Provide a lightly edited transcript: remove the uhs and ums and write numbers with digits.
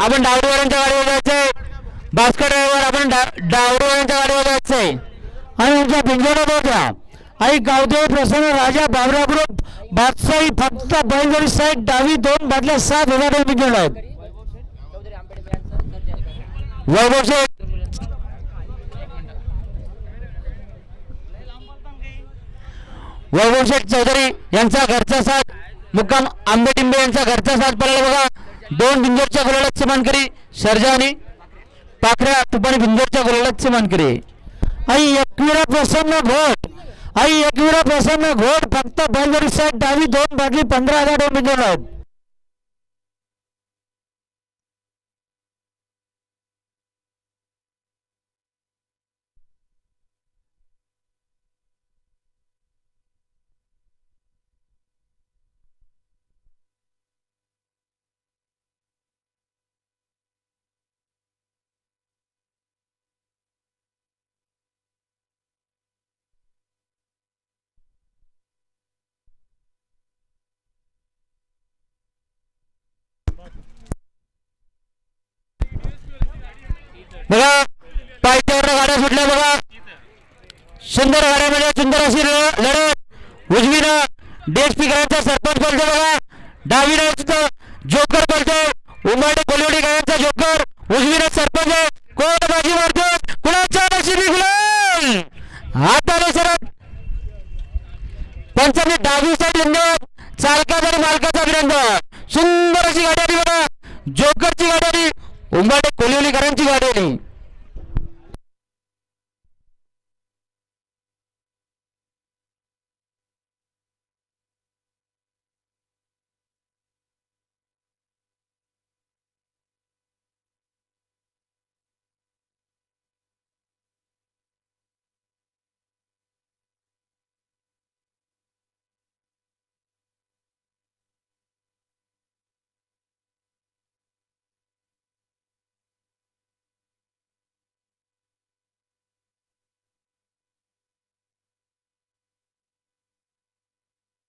आपण डावरीवाल्यांच्या गाडीवर जायचंय. भास्कर ड्रायव्हर आपण डावरीवाल्यांच्या गाडीवर जायचंय. आणि आमच्या पिंजोडा होत्या आई गावदेव प्रसन्न राजा बाबरा ग्रुप बादशाही फक्त बैलगाडी साईड डावी 2 बाटल्या 7,000 पिंजोड आहेत. वैभव शेठ वैभव शेठ चौधरी यांचा घरचा साथ मुक्काम आंबेटिंबे यांचा घरचा साथ पडला बघा. 2 बिंजोरच्या गुलालाचे मानकरी सर्जा आणि पाखऱ्या तुपाणी बिंजोरच्या गुलालाचे मानकरी आई एकविरा प्रसन्न घोट आई एकविरा प्रसन्न घोट फक्त बैलगाडी साईड डावी 2 बाटली 15,000 पिंजोड आहेत. बघा पायथ्यावर गाड्या सुटल्या बघा. सुंदर गाड्यामध्ये सुंदर अशी लढत. उजवीनं डेस्पीकरांचा सरपंच बोलतो बघा. डावीनं जोकर बोलतो उंबाडे कोलिवडी गायांचा जोकर. उजवीनं सरपंच कोण बाजी मारतो कुणाच्या नशिबी गुलाल हाताने सरत. पंचांनी डावी साईड धन्यवाद. चालकाचा आणि मालकाचा अभिनंदन. सुंदर अशी गाडी आली बघा. जोकरची गाडी आली उंबाडे कोलिवलीकरांची गाडी आली.